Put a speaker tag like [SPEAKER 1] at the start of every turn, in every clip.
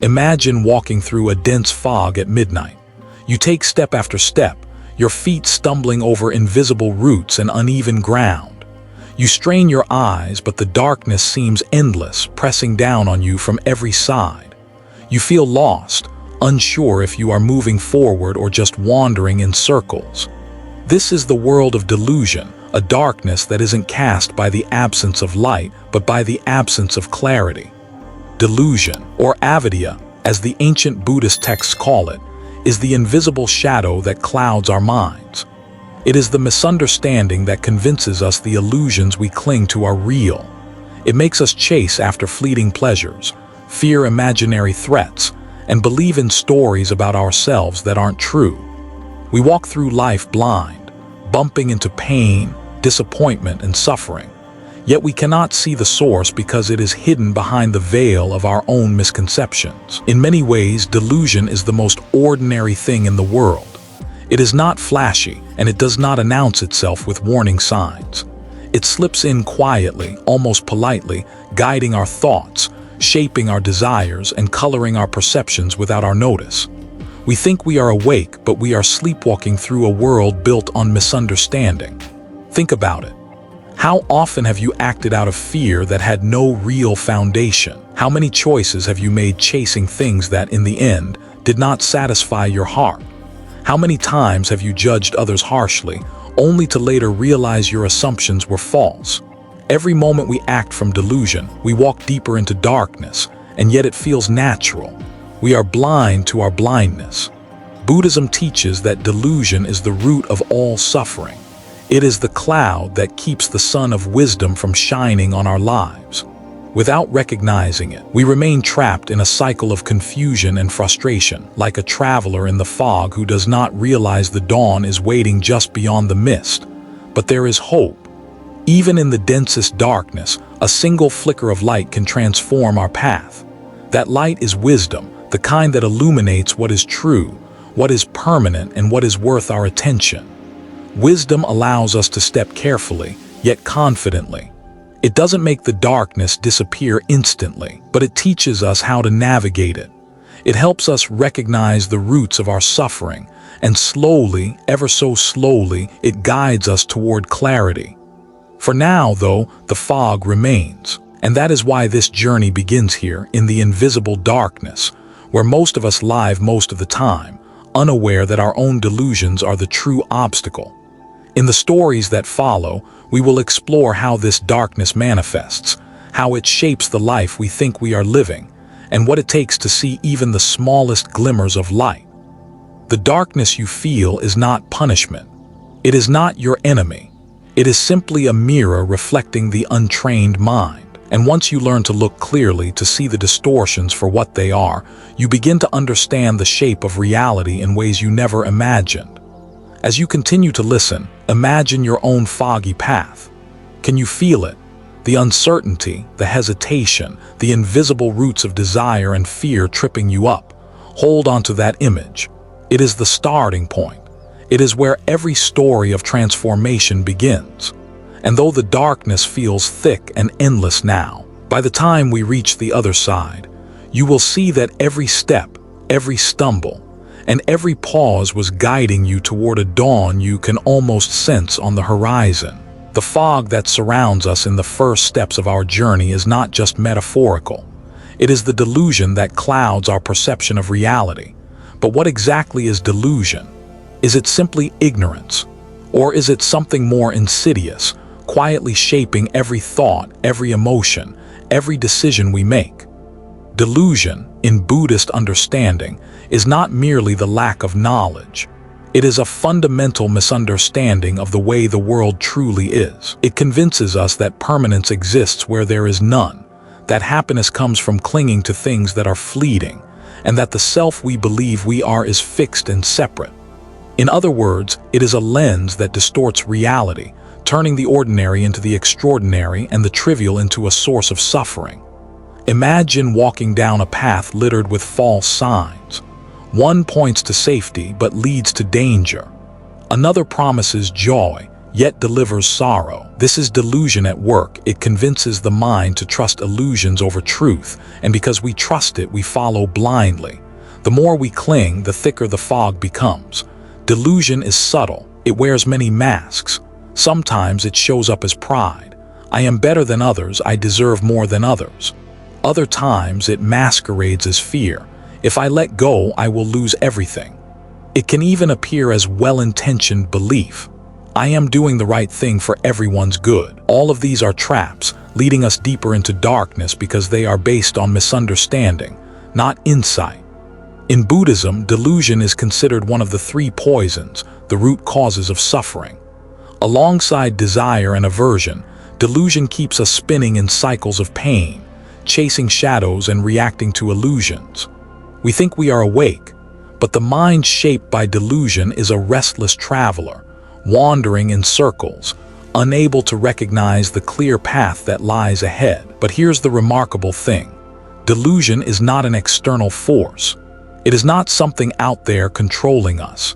[SPEAKER 1] Imagine walking through a dense fog at midnight. You take step after step, your feet stumbling over invisible roots and uneven ground. You strain your eyes, but the darkness seems endless, pressing down on you from every side. You feel lost, unsure if you are moving forward or just wandering in circles. This is the world of delusion, a darkness that isn't cast by the absence of light, but by the absence of clarity. Delusion, or avidya, as the ancient Buddhist texts call it, is the invisible shadow that clouds our minds. It is the misunderstanding that convinces us the illusions we cling to are real. It makes us chase after fleeting pleasures, fear imaginary threats, and believe in stories about ourselves that aren't true. We walk through life blind, bumping into pain, disappointment, and suffering. Yet we cannot see the source because it is hidden behind the veil of our own misconceptions. In many ways, delusion is the most ordinary thing in the world. It is not flashy, and it does not announce itself with warning signs. It slips in quietly, almost politely, guiding our thoughts, shaping our desires, and coloring our perceptions without our notice. We think we are awake, but we are sleepwalking through a world built on misunderstanding. Think about it. How often have you acted out of fear that had no real foundation? How many choices have you made chasing things that, in the end, did not satisfy your heart? How many times have you judged others harshly, only to later realize your assumptions were false? Every moment we act from delusion, we walk deeper into darkness, and yet it feels natural. We are blind to our blindness. Buddhism teaches that delusion is the root of all suffering. It is the cloud that keeps the sun of wisdom from shining on our lives. Without recognizing it, we remain trapped in a cycle of confusion and frustration, like a traveler in the fog who does not realize the dawn is waiting just beyond the mist. But there is hope. Even in the densest darkness, a single flicker of light can transform our path. That light is wisdom, the kind that illuminates what is true, what is permanent, and what is worth our attention. Wisdom allows us to step carefully, yet confidently. It doesn't make the darkness disappear instantly, but it teaches us how to navigate it. It helps us recognize the roots of our suffering, and slowly, ever so slowly, it guides us toward clarity. For now, though, the fog remains, and that is why this journey begins here, in the invisible darkness, where most of us live most of the time, unaware that our own delusions are the true obstacle. In the stories that follow, we will explore how this darkness manifests, how it shapes the life we think we are living, and what it takes to see even the smallest glimmers of light. The darkness you feel is not punishment. It is not your enemy. It is simply a mirror reflecting the untrained mind. And once you learn to look clearly, to see the distortions for what they are, you begin to understand the shape of reality in ways you never imagined. As you continue to listen, imagine your own foggy path. Can you feel it? The uncertainty, the hesitation, the invisible roots of desire and fear tripping you up. Hold on to that image. It is the starting point. It is where every story of transformation begins. And though the darkness feels thick and endless now, by the time we reach the other side, you will see that every step, every stumble, and every pause was guiding you toward a dawn you can almost sense on the horizon. The fog that surrounds us in the first steps of our journey is not just metaphorical. It is the delusion that clouds our perception of reality. But what exactly is delusion? Is it simply ignorance? Or is it something more insidious, quietly shaping every thought, every emotion, every decision we make? Delusion, in Buddhist understanding, is not merely the lack of knowledge. It is a fundamental misunderstanding of the way the world truly is. It convinces us that permanence exists where there is none, that happiness comes from clinging to things that are fleeting, and that the self we believe we are is fixed and separate. In other words, it is a lens that distorts reality, turning the ordinary into the extraordinary and the trivial into a source of suffering. Imagine walking down a path littered with false signs. One points to safety but leads to danger. Another promises joy, yet delivers sorrow. This is delusion at work. It convinces the mind to trust illusions over truth, and because we trust it, we follow blindly. The more we cling, the thicker the fog becomes. Delusion is subtle. It wears many masks. Sometimes it shows up as pride. I am better than others. I deserve more than others. Other times it masquerades as fear. If I let go, I will lose everything. It can even appear as well-intentioned belief. I am doing the right thing for everyone's good. All of these are traps, leading us deeper into darkness because they are based on misunderstanding, not insight. In Buddhism, delusion is considered one of the three poisons, the root causes of suffering. Alongside desire and aversion, delusion keeps us spinning in cycles of pain, chasing shadows and reacting to illusions. We think we are awake, but the mind shaped by delusion is a restless traveler, wandering in circles, unable to recognize the clear path that lies ahead. But here's the remarkable thing. Delusion is not an external force. It is not something out there controlling us.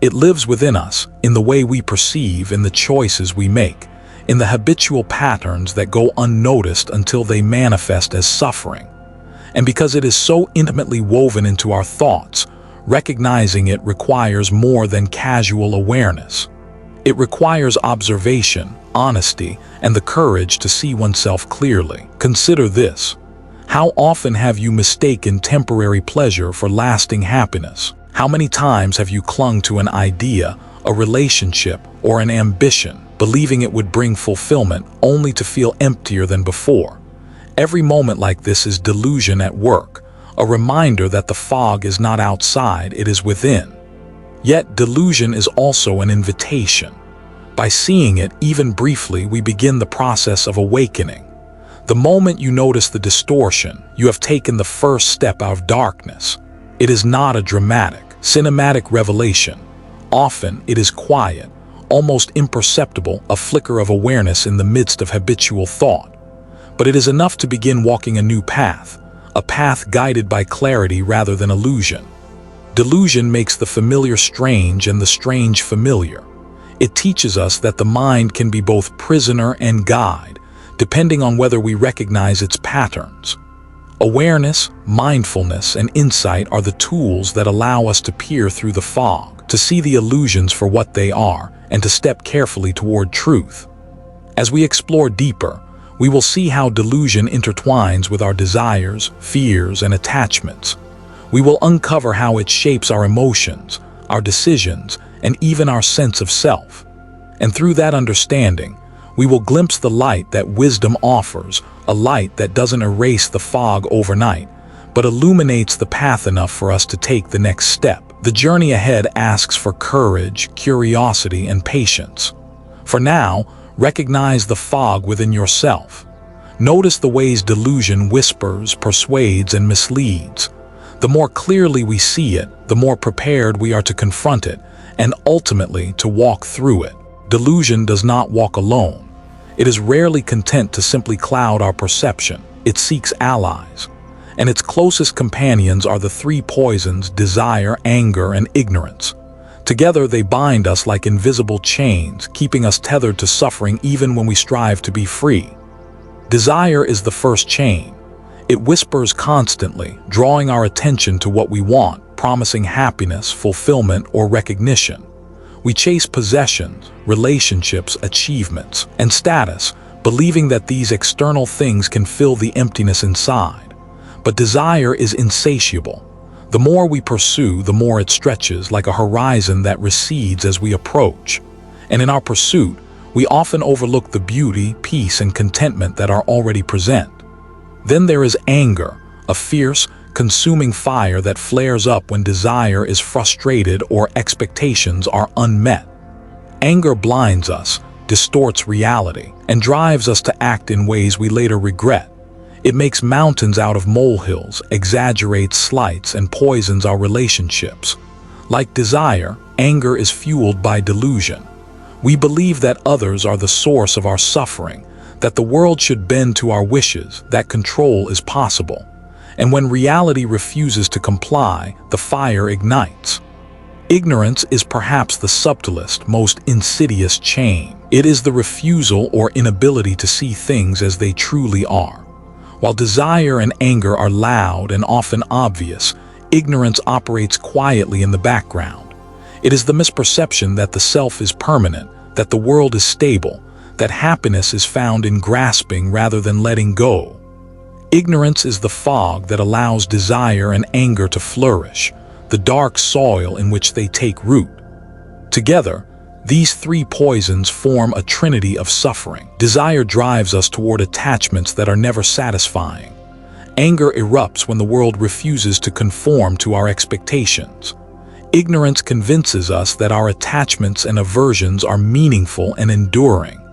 [SPEAKER 1] It lives within us, in the way we perceive, in the choices we make, in the habitual patterns that go unnoticed until they manifest as suffering. And because it is so intimately woven into our thoughts, recognizing it requires more than casual awareness. It requires observation, honesty, and the courage to see oneself clearly. Consider this. How often have you mistaken temporary pleasure for lasting happiness? How many times have you clung to an idea, a relationship, or an ambition, believing it would bring fulfillment only to feel emptier than before? Every moment like this is delusion at work, a reminder that the fog is not outside, it is within. Yet delusion is also an invitation. By seeing it, even briefly, we begin the process of awakening. The moment you notice the distortion, you have taken the first step out of darkness. It is not a dramatic, cinematic revelation. Often it is quiet, almost imperceptible, a flicker of awareness in the midst of habitual thought. But it is enough to begin walking a new path, a path guided by clarity rather than illusion. Delusion makes the familiar strange and the strange familiar. It teaches us that the mind can be both prisoner and guide, depending on whether we recognize its patterns. Awareness, mindfulness, and insight are the tools that allow us to peer through the fog, to see the illusions for what they are, and to step carefully toward truth. As we explore deeper, we will see how delusion intertwines with our desires, fears, and attachments. We will uncover how it shapes our emotions, our decisions, and even our sense of self. And through that understanding, we will glimpse the light that wisdom offers, a light that doesn't erase the fog overnight, but illuminates the path enough for us to take the next step. The journey ahead asks for courage, curiosity, and patience. For now, recognize the fog within yourself. Notice the ways delusion whispers, persuades, and misleads. The more clearly we see it, the more prepared we are to confront it, and ultimately to walk through it. Delusion does not walk alone. It is rarely content to simply cloud our perception. It seeks allies. And its closest companions are the three poisons: desire, anger, and ignorance. Together they bind us like invisible chains, keeping us tethered to suffering even when we strive to be free. Desire is the first chain. It whispers constantly, drawing our attention to what we want, promising happiness, fulfillment, or recognition. We chase possessions, relationships, achievements, and status, believing that these external things can fill the emptiness inside. But desire is insatiable. The more we pursue, the more it stretches, like a horizon that recedes as we approach. And in our pursuit, we often overlook the beauty, peace, and contentment that are already present. Then there is anger, a fierce, consuming fire that flares up when desire is frustrated or expectations are unmet. Anger blinds us, distorts reality, and drives us to act in ways we later regret. It makes mountains out of molehills, exaggerates slights, and poisons our relationships. Like desire, anger is fueled by delusion. We believe that others are the source of our suffering, that the world should bend to our wishes, that control is possible. And when reality refuses to comply, the fire ignites. Ignorance is perhaps the subtlest, most insidious chain. It is the refusal or inability to see things as they truly are. While desire and anger are loud and often obvious, ignorance operates quietly in the background. It is the misperception that the self is permanent, that the world is stable, that happiness is found in grasping rather than letting go. Ignorance is the fog that allows desire and anger to flourish, the dark soil in which they take root. Together, these three poisons form a trinity of suffering. Desire drives us toward attachments that are never satisfying. Anger erupts when the world refuses to conform to our expectations. Ignorance convinces us that our attachments and aversions are meaningful and enduring.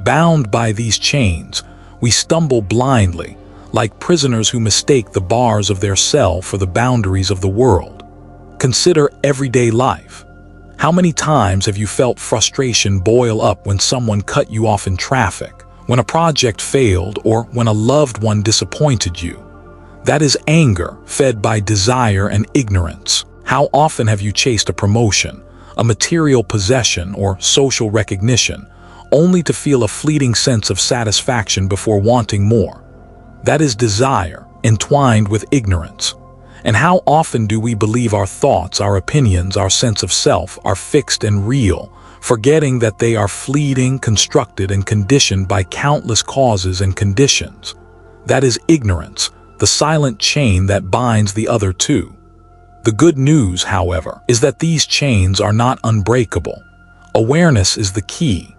[SPEAKER 1] Bound by these chains, we stumble blindly, like prisoners who mistake the bars of their cell for the boundaries of the world. Consider everyday life. How many times have you felt frustration boil up when someone cut you off in traffic, when a project failed, or when a loved one disappointed you? That is anger fed by desire and ignorance. How often have you chased a promotion, a material possession, or social recognition, only to feel a fleeting sense of satisfaction before wanting more? That is desire entwined with ignorance. And how often do we believe our thoughts, our opinions, our sense of self are fixed and real, forgetting that they are fleeting, constructed, and conditioned by countless causes and conditions? That is ignorance, the silent chain that binds the other two. The good news, however, is that these chains are not unbreakable. Awareness is the key.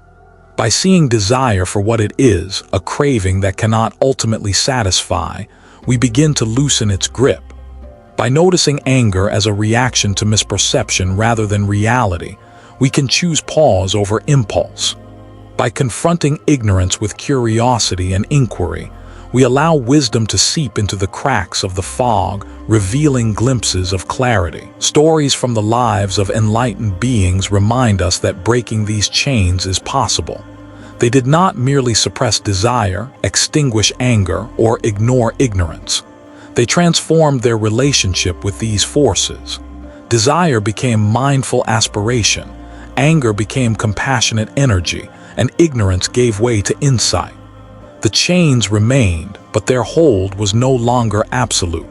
[SPEAKER 1] By seeing desire for what it is, a craving that cannot ultimately satisfy, we begin to loosen its grip. By noticing anger as a reaction to misperception rather than reality, we can choose pause over impulse. By confronting ignorance with curiosity and inquiry, we allow wisdom to seep into the cracks of the fog, revealing glimpses of clarity. Stories from the lives of enlightened beings remind us that breaking these chains is possible. They did not merely suppress desire, extinguish anger, or ignore ignorance. They transformed their relationship with these forces. Desire became mindful aspiration, anger became compassionate energy, and ignorance gave way to insight. The chains remained, but their hold was no longer absolute.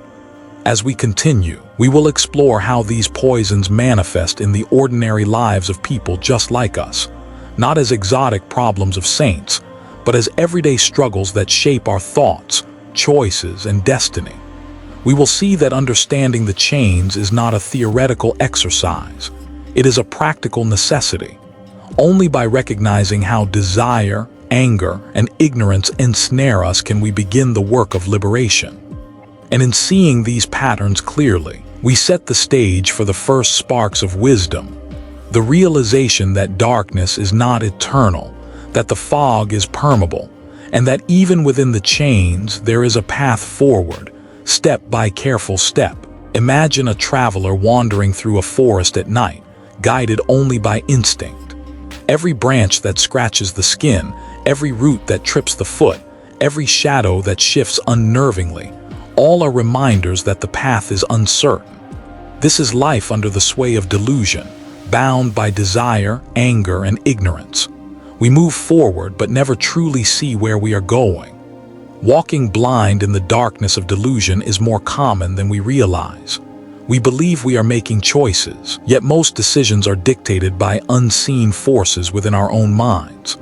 [SPEAKER 1] As we continue, we will explore how these poisons manifest in the ordinary lives of people just like us, not as exotic problems of saints, but as everyday struggles that shape our thoughts, choices, and destiny. We will see that understanding the chains is not a theoretical exercise. It is a practical necessity. Only by recognizing how desire, anger, and ignorance ensnare us can we begin the work of liberation. And in seeing these patterns clearly, we set the stage for the first sparks of wisdom, the realization that darkness is not eternal, that the fog is permeable, and that even within the chains there is a path forward, step by careful step. Imagine a traveler wandering through a forest at night, guided only by instinct. Every branch that scratches the skin, every root that trips the foot, every shadow that shifts unnervingly, all are reminders that the path is uncertain. This is life under the sway of delusion, bound by desire, anger, and ignorance. We move forward but never truly see where we are going. Walking blind in the darkness of delusion is more common than we realize. We believe we are making choices, yet most decisions are dictated by unseen forces within our own minds.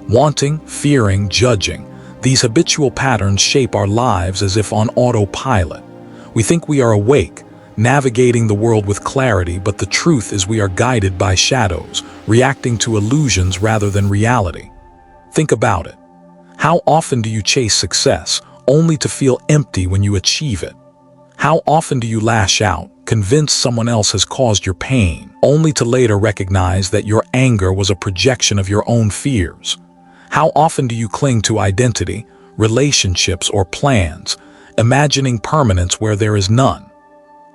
[SPEAKER 1] Wanting, fearing, judging, these habitual patterns shape our lives as if on autopilot. We think we are awake, navigating the world with clarity, but the truth is we are guided by shadows, reacting to illusions rather than reality. Think about it. How often do you chase success, only to feel empty when you achieve it? How often do you lash out, convinced someone else has caused your pain, only to later recognize that your anger was a projection of your own fears? How often do you cling to identity, relationships, or plans, imagining permanence where there is none?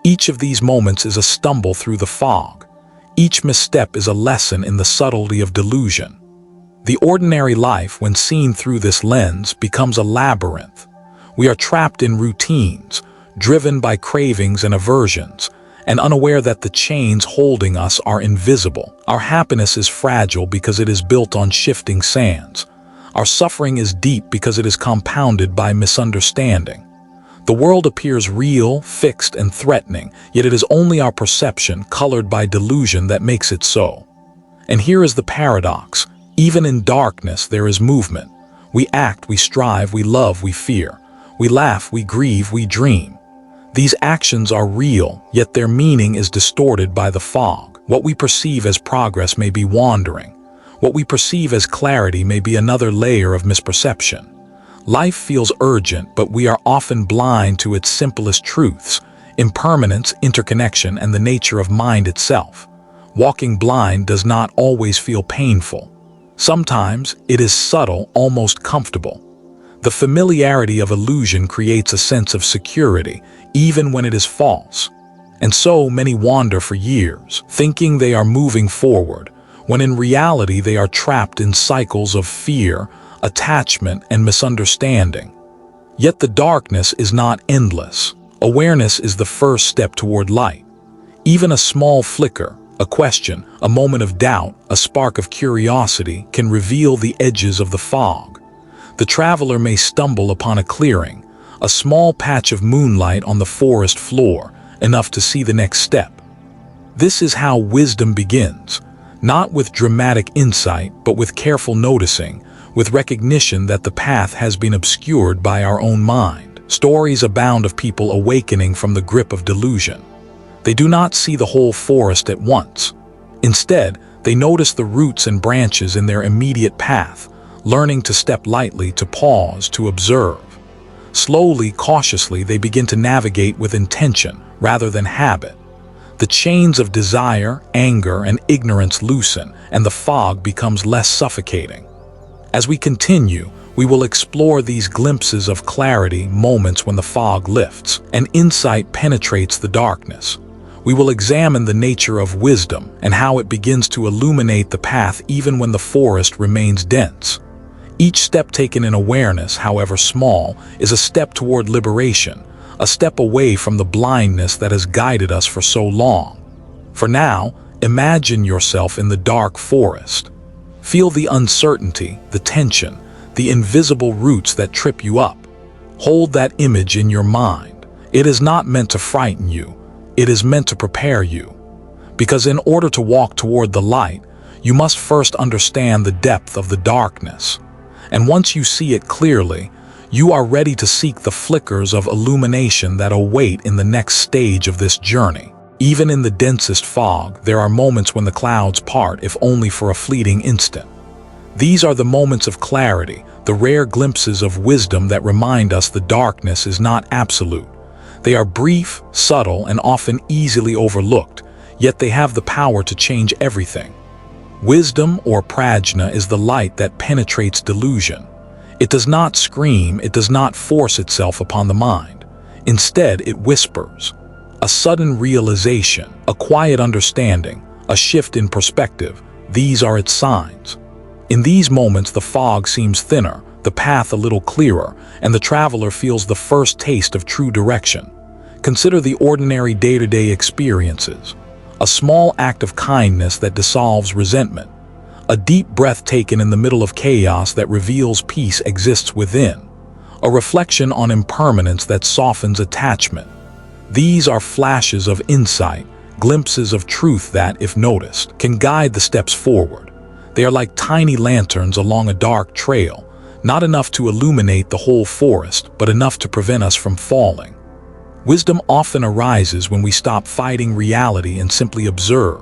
[SPEAKER 1] Each of these moments is a stumble through the fog. Each misstep is a lesson in the subtlety of delusion. The ordinary life, when seen through this lens, becomes a labyrinth. We are trapped in routines, driven by cravings and aversions, and unaware that the chains holding us are invisible. Our happiness is fragile because it is built on shifting sands. Our suffering is deep because it is compounded by misunderstanding. The world appears real, fixed, and threatening, yet it is only our perception, colored by delusion, that makes it so. And here is the paradox. Even in darkness, there is movement. We act, we strive, we love, we fear. We laugh, we grieve, we dream. These actions are real, yet their meaning is distorted by the fog. What we perceive as progress may be wandering. What we perceive as clarity may be another layer of misperception. Life feels urgent, but we are often blind to its simplest truths: impermanence, interconnection, and the nature of mind itself. Walking blind does not always feel painful. Sometimes it is subtle, almost comfortable. The familiarity of illusion creates a sense of security, even when it is false. And so many wander for years, thinking they are moving forward, when in reality they are trapped in cycles of fear, attachment, and misunderstanding. Yet the darkness is not endless. Awareness is the first step toward light. Even a small flicker, a question, a moment of doubt, a spark of curiosity can reveal the edges of the fog. The traveler may stumble upon a clearing, a small patch of moonlight on the forest floor, enough to see the next step. This is how wisdom begins, not with dramatic insight, but with careful noticing, with recognition that the path has been obscured by our own mind. Stories abound of people awakening from the grip of delusion. They do not see the whole forest at once. Instead, they notice the roots and branches in their immediate path, learning to step lightly, to pause, to observe. Slowly, cautiously, they begin to navigate with intention rather than habit. The chains of desire, anger, and ignorance loosen, and the fog becomes less suffocating. As we continue, we will explore these glimpses of clarity, moments when the fog lifts and insight penetrates the darkness. We will examine the nature of wisdom and how it begins to illuminate the path even when the forest remains dense. Each step taken in awareness, however small, is a step toward liberation, a step away from the blindness that has guided us for so long. For now, imagine yourself in the dark forest. Feel the uncertainty, the tension, the invisible roots that trip you up. Hold that image in your mind. It is not meant to frighten you. It is meant to prepare you. Because in order to walk toward the light, you must first understand the depth of the darkness. And once you see it clearly, you are ready to seek the flickers of illumination that await in the next stage of this journey. Even in the densest fog, there are moments when the clouds part, if only for a fleeting instant. These are the moments of clarity, the rare glimpses of wisdom that remind us the darkness is not absolute. They are brief, subtle, and often easily overlooked, yet they have the power to change everything. Wisdom, or prajna, is the light that penetrates delusion. It does not scream, it does not force itself upon the mind. Instead, it whispers. A sudden realization, a quiet understanding, a shift in perspective, these are its signs. In these moments, the fog seems thinner, the path a little clearer, and the traveler feels the first taste of true direction. Consider the ordinary day-to-day experiences. A small act of kindness that dissolves resentment. A deep breath taken in the middle of chaos that reveals peace exists within. A reflection on impermanence that softens attachment. These are flashes of insight, glimpses of truth that, if noticed, can guide the steps forward. They are like tiny lanterns along a dark trail, not enough to illuminate the whole forest, but enough to prevent us from falling. Wisdom often arises when we stop fighting reality and simply observe.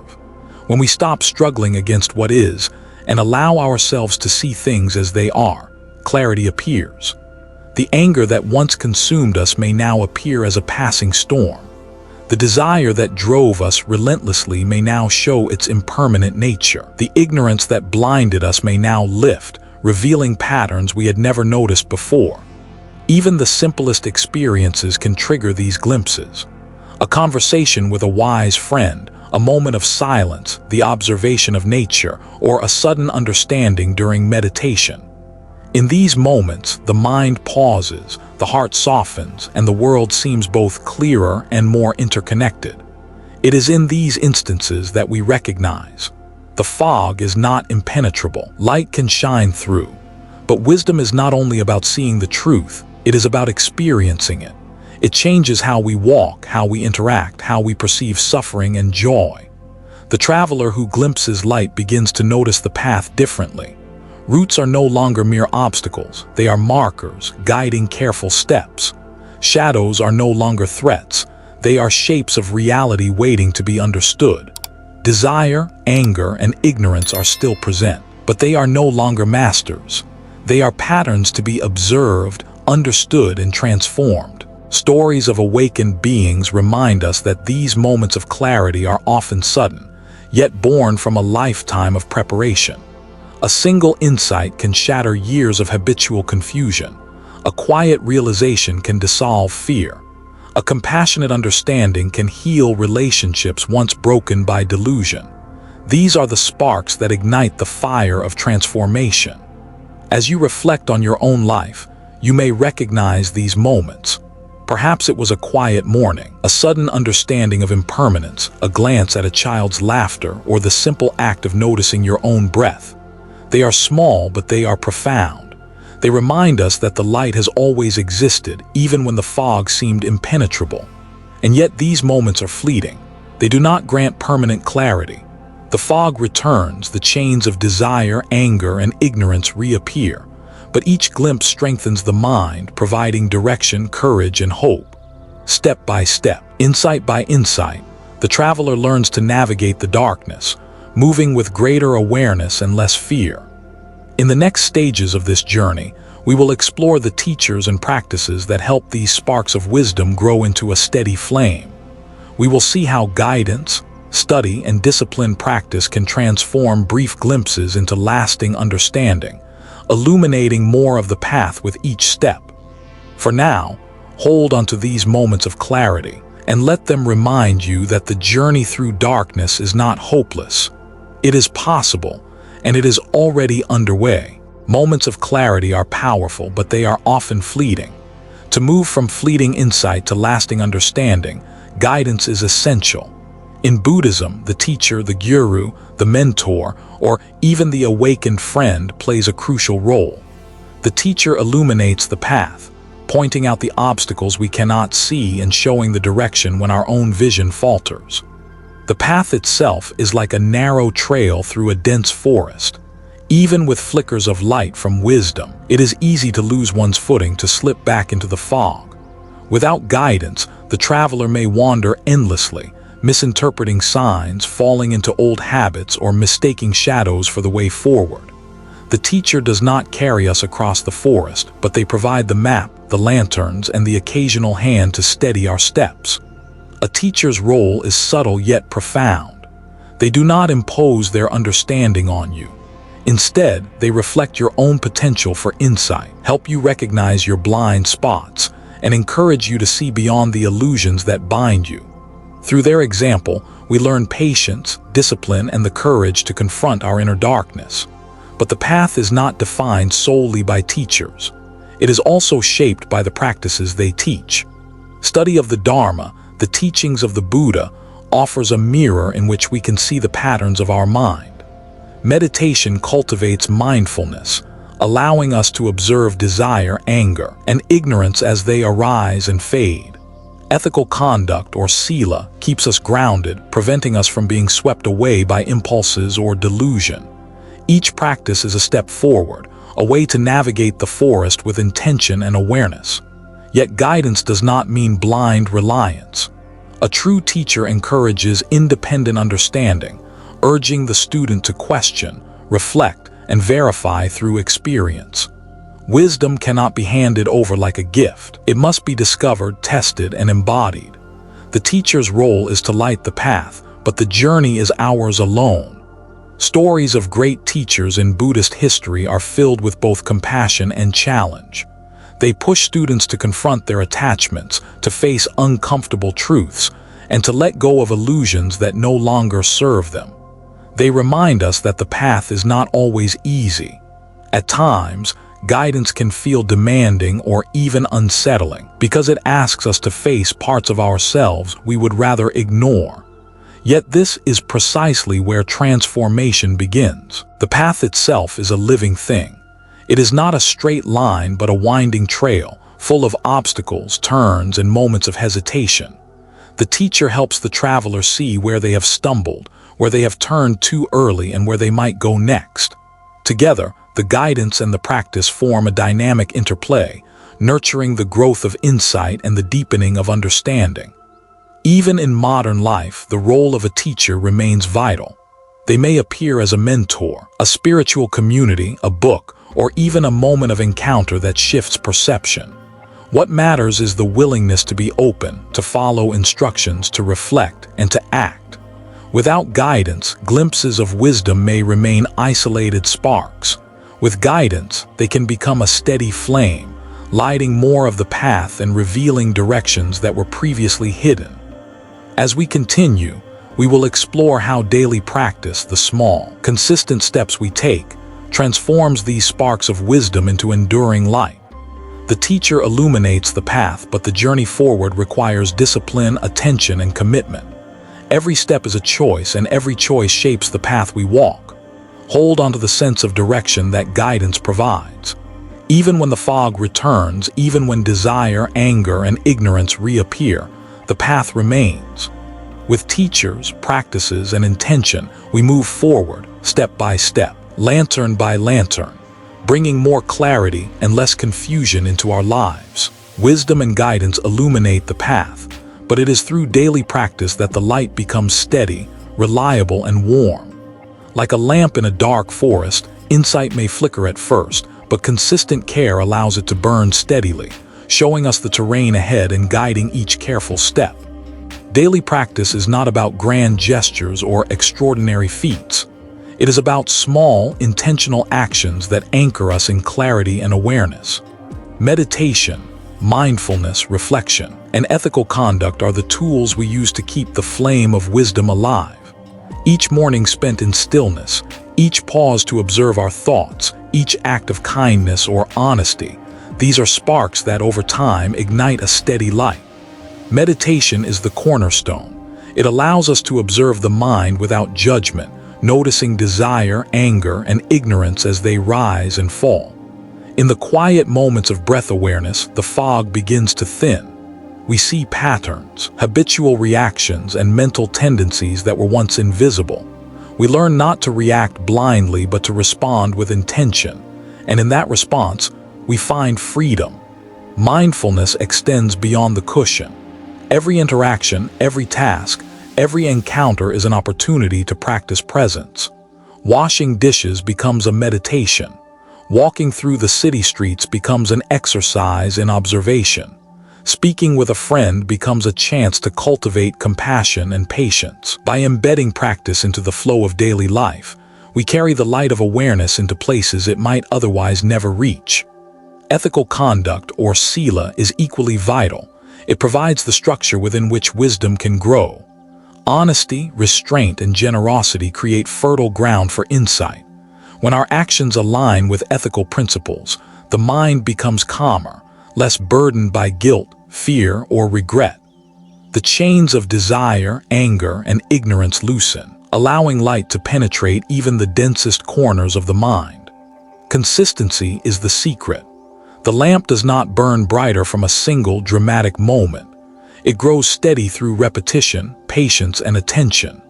[SPEAKER 1] When we stop struggling against what is and allow ourselves to see things as they are, clarity appears. The anger that once consumed us may now appear as a passing storm. The desire that drove us relentlessly may now show its impermanent nature. The ignorance that blinded us may now lift, revealing patterns we had never noticed before. Even the simplest experiences can trigger these glimpses. A conversation with a wise friend, a moment of silence, the observation of nature, or a sudden understanding during meditation. In these moments, the mind pauses, the heart softens, and the world seems both clearer and more interconnected. It is in these instances that we recognize the fog is not impenetrable. Light can shine through. But wisdom is not only about seeing the truth, it is about experiencing it. It changes how we walk, how we interact, how we perceive suffering and joy. The traveler who glimpses light begins to notice the path differently. Roots are no longer mere obstacles, they are markers, guiding careful steps. Shadows are no longer threats, they are shapes of reality waiting to be understood. Desire, anger, and ignorance are still present, but they are no longer masters. They are patterns to be observed, understood, and transformed. Stories of awakened beings remind us that these moments of clarity are often sudden, yet born from a lifetime of preparation. A single insight can shatter years of habitual confusion. A quiet realization can dissolve fear. A compassionate understanding can heal relationships once broken by delusion. These are the sparks that ignite the fire of transformation. As you reflect on your own life, you may recognize these moments. Perhaps it was a quiet morning, a sudden understanding of impermanence, a glance at a child's laughter, or the simple act of noticing your own breath. They are small, but they are profound. They remind us that the light has always existed, even when the fog seemed impenetrable. And yet these moments are fleeting. They do not grant permanent clarity. The fog returns, the chains of desire, anger, and ignorance reappear. But each glimpse strengthens the mind, providing direction, courage, and hope. Step by step, insight by insight, the traveler learns to navigate the darkness, moving with greater awareness and less fear. In the next stages of this journey, we will explore the teachers and practices that help these sparks of wisdom grow into a steady flame. We will see how guidance, study, and disciplined practice can transform brief glimpses into lasting understanding, illuminating more of the path with each step. For now, hold onto these moments of clarity and let them remind you that the journey through darkness is not hopeless. It is possible, and it is already underway. Moments of clarity are powerful, but they are often fleeting. To move from fleeting insight to lasting understanding, guidance is essential. In Buddhism, the teacher, the guru, the mentor, or even the awakened friend plays a crucial role. The teacher illuminates the path, pointing out the obstacles we cannot see and showing the direction when our own vision falters. The path itself is like a narrow trail through a dense forest. Even with flickers of light from wisdom, it is easy to lose one's footing, to slip back into the fog. Without guidance, the traveler may wander endlessly, misinterpreting signs, falling into old habits, or mistaking shadows for the way forward. The teacher does not carry us across the forest, but they provide the map, the lanterns, and the occasional hand to steady our steps. A teacher's role is subtle yet profound. They do not impose their understanding on you. Instead, they reflect your own potential for insight, help you recognize your blind spots, and encourage you to see beyond the illusions that bind you. Through their example, we learn patience, discipline, and the courage to confront our inner darkness. But the path is not defined solely by teachers. It is also shaped by the practices they teach. Study of the Dharma, the teachings of the Buddha, offers a mirror in which we can see the patterns of our mind. Meditation cultivates mindfulness, allowing us to observe desire, anger, and ignorance as they arise and fade. Ethical conduct, or sila, keeps us grounded, preventing us from being swept away by impulses or delusion. Each practice is a step forward, a way to navigate the forest with intention and awareness. Yet guidance does not mean blind reliance. A true teacher encourages independent understanding, urging the student to question, reflect, and verify through experience. Wisdom cannot be handed over like a gift. It must be discovered, tested, and embodied. The teacher's role is to light the path, but the journey is ours alone. Stories of great teachers in Buddhist history are filled with both compassion and challenge. They push students to confront their attachments, to face uncomfortable truths, and to let go of illusions that no longer serve them. They remind us that the path is not always easy. At times, guidance can feel demanding or even unsettling because it asks us to face parts of ourselves we would rather ignore. Yet this is precisely where transformation begins. The path itself is a living thing. It is not a straight line but a winding trail, full of obstacles, turns, and moments of hesitation. The teacher helps the traveler see where they have stumbled, where they have turned too early, and where they might go next. Together, the guidance and the practice form a dynamic interplay, nurturing the growth of insight and the deepening of understanding. Even in modern life, the role of a teacher remains vital. They may appear as a mentor, a spiritual community, a book, or even a moment of encounter that shifts perception. What matters is the willingness to be open, to follow instructions, to reflect, and to act. Without guidance, glimpses of wisdom may remain isolated sparks. With guidance, they can become a steady flame, lighting more of the path and revealing directions that were previously hidden. As we continue, we will explore how daily practice, the small, consistent steps we take, transforms these sparks of wisdom into enduring light. The teacher illuminates the path, but the journey forward requires discipline, attention, and commitment. Every step is a choice, and every choice shapes the path we walk. Hold onto the sense of direction that guidance provides. Even when the fog returns, even when desire, anger, and ignorance reappear, the path remains. With teachers, practices, and intention, we move forward, step by step, lantern by lantern, bringing more clarity and less confusion into our lives. Wisdom and guidance illuminate the path, but it is through daily practice that the light becomes steady, reliable, and warm. Like a lamp in a dark forest, insight may flicker at first, but consistent care allows it to burn steadily, showing us the terrain ahead and guiding each careful step. Daily practice is not about grand gestures or extraordinary feats. It is about small, intentional actions that anchor us in clarity and awareness. Meditation, mindfulness, reflection, and ethical conduct are the tools we use to keep the flame of wisdom alive. Each morning spent in stillness, each pause to observe our thoughts, each act of kindness or honesty, these are sparks that over time ignite a steady light. Meditation is the cornerstone. It allows us to observe the mind without judgment, noticing desire, anger, and ignorance as they rise and fall. In the quiet moments of breath awareness, the fog begins to thin. We see patterns, habitual reactions, and mental tendencies that were once invisible. We learn not to react blindly but to respond with intention, and in that response, we find freedom. Mindfulness extends beyond the cushion. Every interaction, every task, every encounter is an opportunity to practice presence. Washing dishes becomes a meditation. Walking through the city streets becomes an exercise in observation. Speaking with a friend becomes a chance to cultivate compassion and patience. By embedding practice into the flow of daily life, we carry the light of awareness into places it might otherwise never reach. Ethical conduct, or sila, is equally vital. It provides the structure within which wisdom can grow. Honesty, restraint, and generosity create fertile ground for insight. When our actions align with ethical principles, the mind becomes calmer, less burdened by guilt, fear, or regret. The chains of desire, anger, and ignorance loosen, allowing light to penetrate even the densest corners of the mind. Consistency is the secret. The lamp does not burn brighter from a single dramatic moment. It grows steady through repetition, patience, and attention.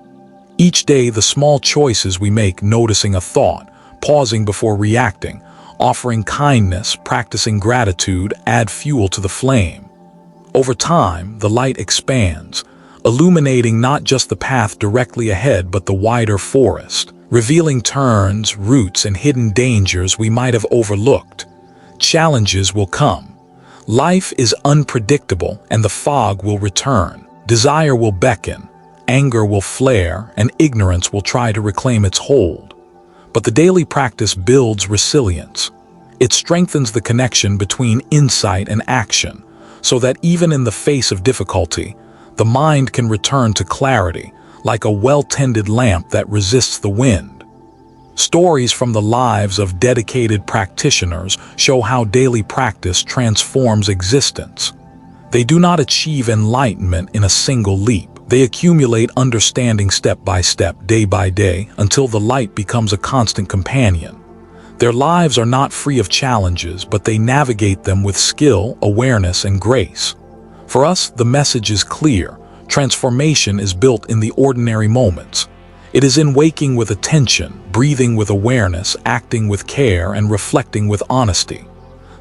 [SPEAKER 1] Each day, the small choices we make, noticing a thought, pausing before reacting, offering kindness, practicing gratitude, add fuel to the flame. Over time, the light expands, illuminating not just the path directly ahead but the wider forest, revealing turns, routes, and hidden dangers we might have overlooked. Challenges will come. Life is unpredictable, and the fog will return. Desire will beckon, anger will flare, and ignorance will try to reclaim its hold. But the daily practice builds resilience. It strengthens the connection between insight and action, so that even in the face of difficulty, the mind can return to clarity, like a well-tended lamp that resists the wind. Stories from the lives of dedicated practitioners show how daily practice transforms existence. They do not achieve enlightenment in a single leap. They accumulate understanding step by step, day by day, until the light becomes a constant companion. Their lives are not free of challenges, but they navigate them with skill, awareness, and grace. For us, the message is clear. Transformation is built in the ordinary moments. It is in waking with attention, breathing with awareness, acting with care, and reflecting with honesty.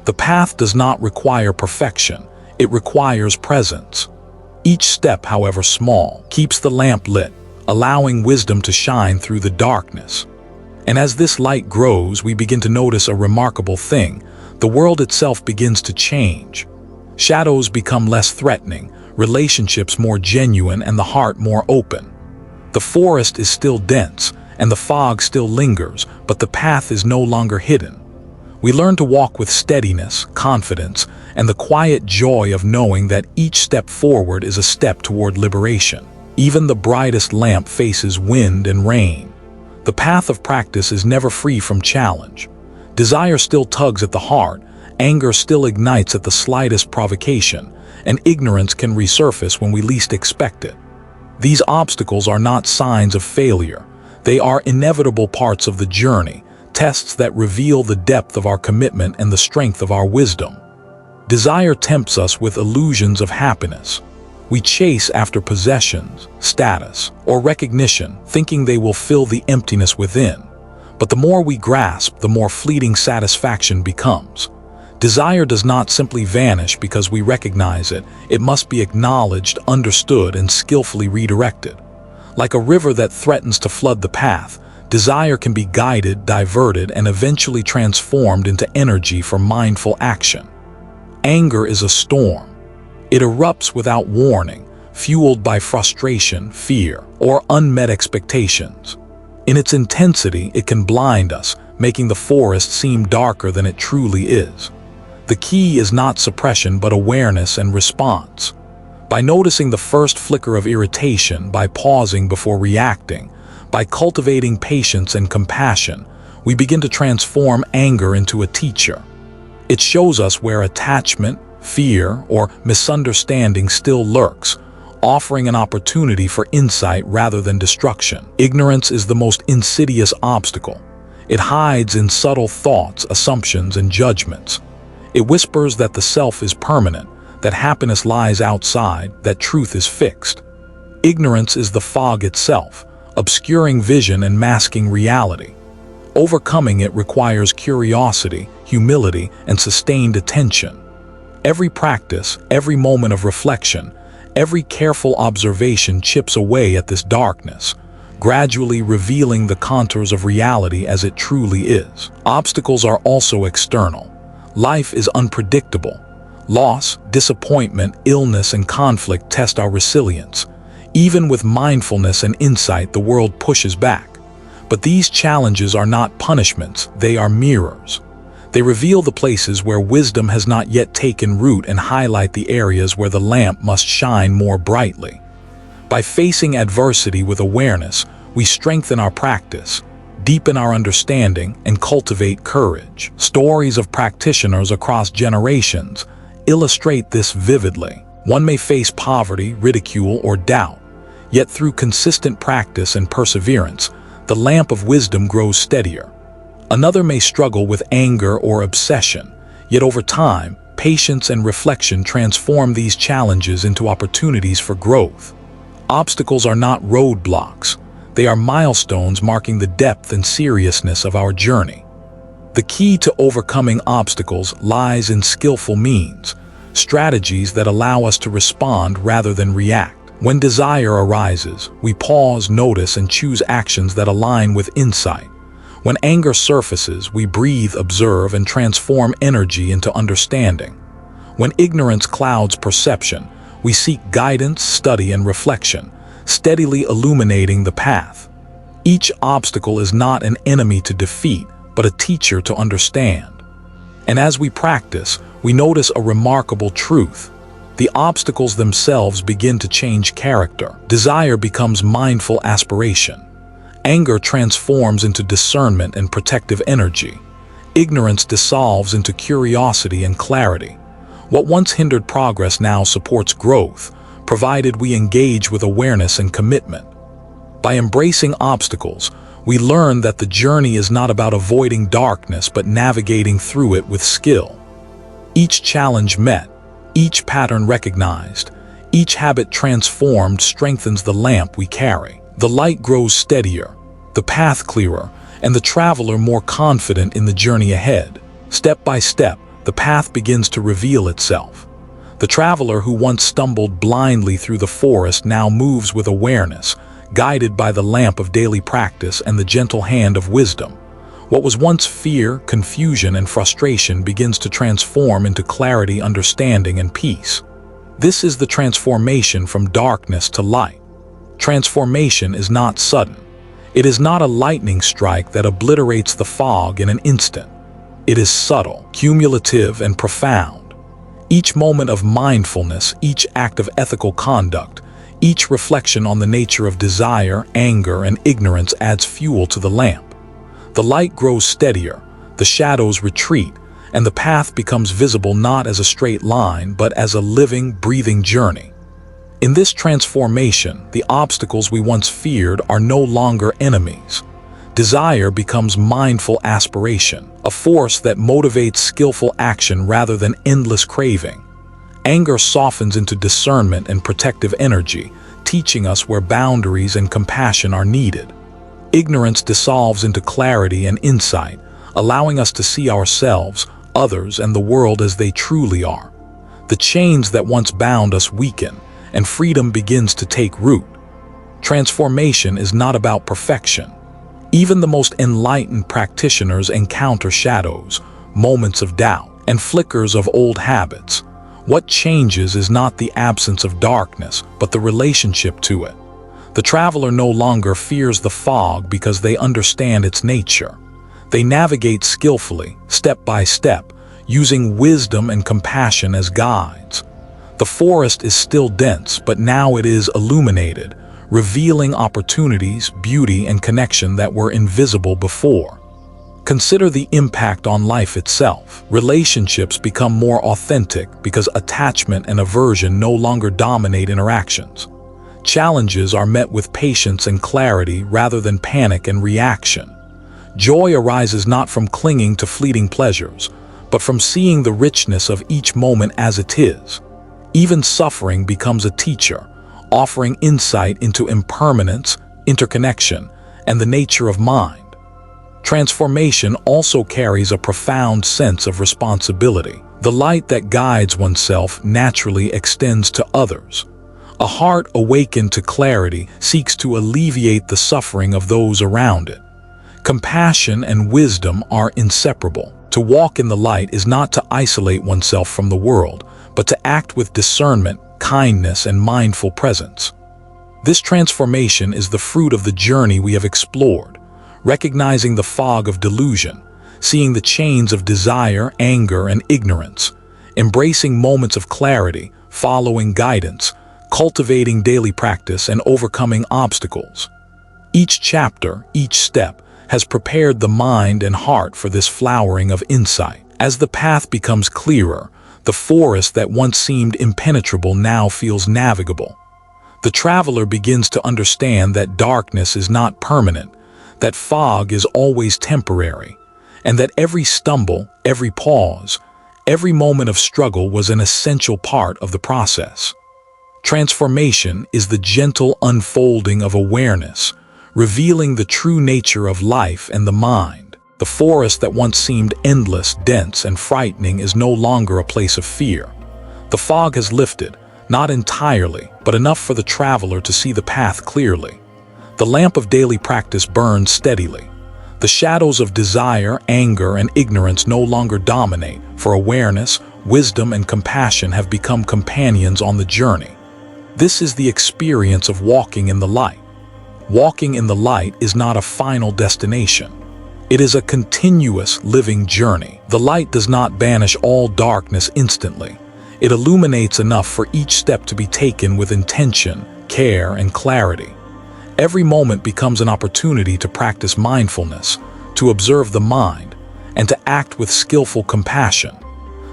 [SPEAKER 1] The path does not require perfection. It requires presence. Each step, however small, keeps the lamp lit, allowing wisdom to shine through the darkness. And as this light grows, we begin to notice a remarkable thing. The world itself begins to change. Shadows become less threatening, relationships more genuine, and the heart more open. The forest is still dense, and the fog still lingers, but the path is no longer hidden. We learn to walk with steadiness, confidence, and the quiet joy of knowing that each step forward is a step toward liberation. Even the brightest lamp faces wind and rain. The path of practice is never free from challenge. Desire still tugs at the heart, anger still ignites at the slightest provocation, and ignorance can resurface when we least expect it. These obstacles are not signs of failure. They are inevitable parts of the journey, tests that reveal the depth of our commitment and the strength of our wisdom. Desire tempts us with illusions of happiness. We chase after possessions, status, or recognition, thinking they will fill the emptiness within. But the more we grasp, the more fleeting satisfaction becomes. Desire does not simply vanish because we recognize it. It must be acknowledged, understood, and skillfully redirected. Like a river that threatens to flood the path, desire can be guided, diverted, and eventually transformed into energy for mindful action. Anger is a storm. It erupts without warning, fueled by frustration, fear, or unmet expectations. In its intensity, it can blind us, making the forest seem darker than it truly is. The key is not suppression but awareness and response. By noticing the first flicker of irritation, by pausing before reacting, by cultivating patience and compassion, we begin to transform anger into a teacher. It shows us where attachment, fear, or misunderstanding still lurks, offering an opportunity for insight rather than destruction. Ignorance is the most insidious obstacle. It hides in subtle thoughts, assumptions, and judgments. It whispers that the self is permanent, that happiness lies outside, that truth is fixed. Ignorance is the fog itself, obscuring vision and masking reality. Overcoming it requires curiosity, humility, and sustained attention. Every practice, every moment of reflection, every careful observation chips away at this darkness, gradually revealing the contours of reality as it truly is. Obstacles are also external. Life is unpredictable. Loss, disappointment, illness, and conflict test our resilience. Even with mindfulness and insight, the world pushes back. But these challenges are not punishments, they are mirrors. They reveal the places where wisdom has not yet taken root and highlight the areas where the lamp must shine more brightly. By facing adversity with awareness, we strengthen our practice, deepen our understanding, and cultivate courage. Stories of practitioners across generations illustrate this vividly. One may face poverty, ridicule, or doubt, yet through consistent practice and perseverance, the lamp of wisdom grows steadier. Another may struggle with anger or obsession, yet over time, patience and reflection transform these challenges into opportunities for growth. Obstacles are not roadblocks. They are milestones marking the depth and seriousness of our journey. The key to overcoming obstacles lies in skillful means, strategies that allow us to respond rather than react. When desire arises, we pause, notice, and choose actions that align with insight. When anger surfaces, we breathe, observe, and transform energy into understanding. When ignorance clouds perception, we seek guidance, study, and reflection, steadily illuminating the path. Each obstacle is not an enemy to defeat, but a teacher to understand. And as we practice, we notice a remarkable truth. The obstacles themselves begin to change character. Desire becomes mindful aspiration. Anger transforms into discernment and protective energy. Ignorance dissolves into curiosity and clarity. What once hindered progress now supports growth, provided we engage with awareness and commitment. By embracing obstacles, we learn that the journey is not about avoiding darkness but navigating through it with skill. Each challenge met, each pattern recognized, each habit transformed strengthens the lamp we carry. The light grows steadier, the path clearer, and the traveler more confident in the journey ahead. Step by step, the path begins to reveal itself. The traveler who once stumbled blindly through the forest now moves with awareness, guided by the lamp of daily practice and the gentle hand of wisdom. What was once fear, confusion, and frustration begins to transform into clarity, understanding, and peace. This is the transformation from darkness to light. Transformation is not sudden. It is not a lightning strike that obliterates the fog in an instant. It is subtle, cumulative, and profound. Each moment of mindfulness, each act of ethical conduct, each reflection on the nature of desire, anger, and ignorance adds fuel to the lamp. The light grows steadier, the shadows retreat, and the path becomes visible not as a straight line but as a living, breathing journey. In this transformation, the obstacles we once feared are no longer enemies. Desire becomes mindful aspiration, a force that motivates skillful action rather than endless craving. Anger softens into discernment and protective energy, teaching us where boundaries and compassion are needed. Ignorance dissolves into clarity and insight, allowing us to see ourselves, others, and the world as they truly are. The chains that once bound us weaken, and freedom begins to take root. Transformation is not about perfection. Even the most enlightened practitioners encounter shadows, moments of doubt, and flickers of old habits. What changes is not the absence of darkness, but the relationship to it. The traveler no longer fears the fog because they understand its nature. They navigate skillfully, step by step, using wisdom and compassion as guides. The forest is still dense, but now it is illuminated, revealing opportunities, beauty, and connection that were invisible before. Consider the impact on life itself. Relationships become more authentic because attachment and aversion no longer dominate interactions. Challenges are met with patience and clarity rather than panic and reaction. Joy arises not from clinging to fleeting pleasures, but from seeing the richness of each moment as it is. Even suffering becomes a teacher, offering insight into impermanence, interconnection, and the nature of mind. Transformation also carries a profound sense of responsibility. The light that guides oneself naturally extends to others. A heart awakened to clarity seeks to alleviate the suffering of those around it. Compassion and wisdom are inseparable. To walk in the light is not to isolate oneself from the world, but to act with discernment, kindness, and mindful presence. This transformation is the fruit of the journey we have explored, recognizing the fog of delusion, seeing the chains of desire, anger, and ignorance, embracing moments of clarity, following guidance, cultivating daily practice, and overcoming obstacles. Each chapter, each step, has prepared the mind and heart for this flowering of insight. As the path becomes clearer, the forest that once seemed impenetrable now feels navigable. The traveler begins to understand that darkness is not permanent, that fog is always temporary, and that every stumble, every pause, every moment of struggle was an essential part of the process. Transformation is the gentle unfolding of awareness, revealing the true nature of life and the mind. The forest that once seemed endless, dense, and frightening is no longer a place of fear. The fog has lifted, not entirely, but enough for the traveler to see the path clearly. The lamp of daily practice burns steadily. The shadows of desire, anger, and ignorance no longer dominate, for awareness, wisdom, and compassion have become companions on the journey. This is the experience of walking in the light. Walking in the light is not a final destination. It is a continuous living journey. The light does not banish all darkness instantly. It illuminates enough for each step to be taken with intention, care, and clarity. Every moment becomes an opportunity to practice mindfulness, to observe the mind, and to act with skillful compassion.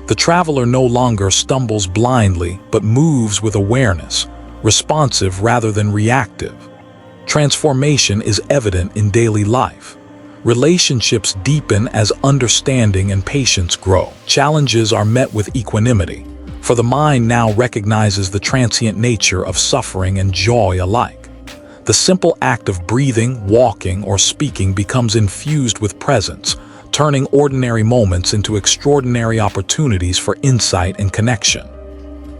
[SPEAKER 1] The traveler no longer stumbles blindly, but moves with awareness, responsive rather than reactive. Transformation is evident in daily life. Relationships deepen as understanding and patience grow. Challenges are met with equanimity, for the mind now recognizes the transient nature of suffering and joy alike. The simple act of breathing, walking, or speaking becomes infused with presence, turning ordinary moments into extraordinary opportunities for insight and connection.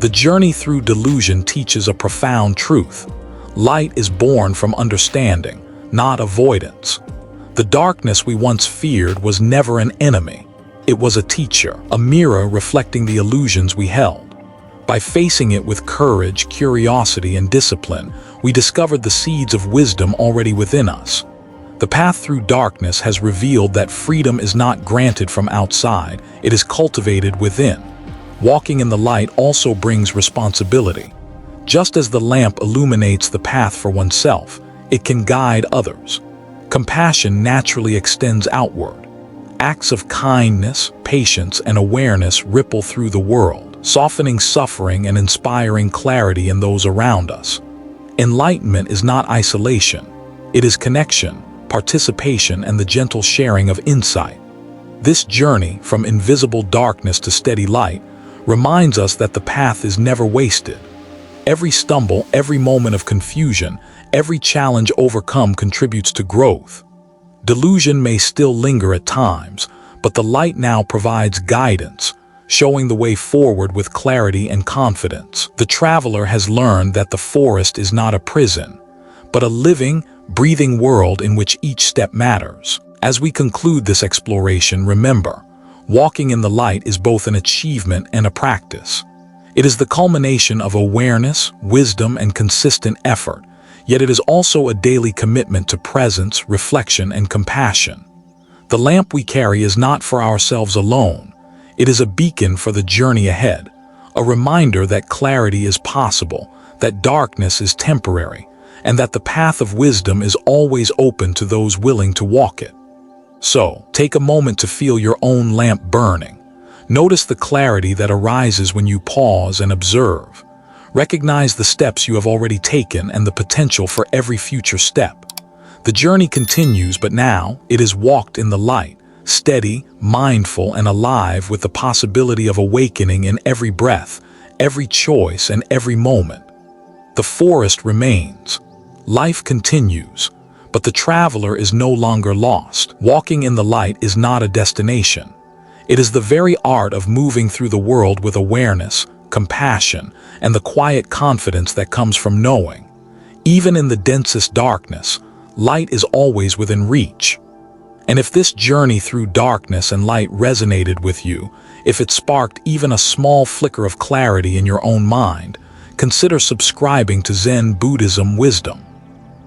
[SPEAKER 1] The journey through delusion teaches a profound truth. Light is born from understanding, not avoidance. The darkness we once feared was never an enemy. It was a teacher, a mirror reflecting the illusions we held. By facing it with courage, curiosity, and discipline, we discovered the seeds of wisdom already within us. The path through darkness has revealed that freedom is not granted from outside, it is cultivated within. Walking in the light also brings responsibility. Just as the lamp illuminates the path for oneself, it can guide others. Compassion naturally extends outward. Acts of kindness, patience, and awareness ripple through the world, softening suffering and inspiring clarity in those around us. Enlightenment is not isolation. It is connection, participation, and the gentle sharing of insight. This journey, from invisible darkness to steady light, reminds us that the path is never wasted. Every stumble, every moment of confusion, every challenge overcome contributes to growth. Delusion may still linger at times, but the light now provides guidance, showing the way forward with clarity and confidence. The traveler has learned that the forest is not a prison, but a living, breathing world in which each step matters. As we conclude this exploration, remember, walking in the light is both an achievement and a practice. It is the culmination of awareness, wisdom, and consistent effort, yet it is also a daily commitment to presence, reflection, and compassion. The lamp we carry is not for ourselves alone. It is a beacon for the journey ahead, a reminder that clarity is possible, that darkness is temporary, and that the path of wisdom is always open to those willing to walk it. So, take a moment to feel your own lamp burning. Notice the clarity that arises when you pause and observe. Recognize the steps you have already taken and the potential for every future step. The journey continues, but now it is walked in the light, steady, mindful, and alive with the possibility of awakening in every breath, every choice, and every moment. The forest remains. Life continues, but the traveler is no longer lost. Walking in the light is not a destination. It is the very art of moving through the world with awareness, compassion, and the quiet confidence that comes from knowing. Even in the densest darkness, light is always within reach. And if this journey through darkness and light resonated with you, if it sparked even a small flicker of clarity in your own mind, consider subscribing to Zen Buddhism Wisdom.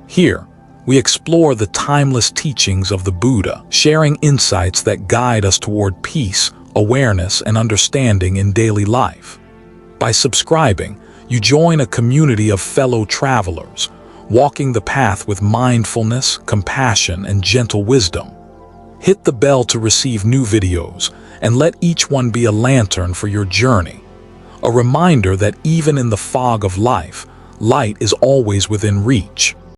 [SPEAKER 1] Here, we explore the timeless teachings of the Buddha, sharing insights that guide us toward peace, awareness, and understanding in daily life. By subscribing, you join a community of fellow travelers, walking the path with mindfulness, compassion, and gentle wisdom. Hit the bell to receive new videos, and let each one be a lantern for your journey. A reminder that even in the fog of life, light is always within reach.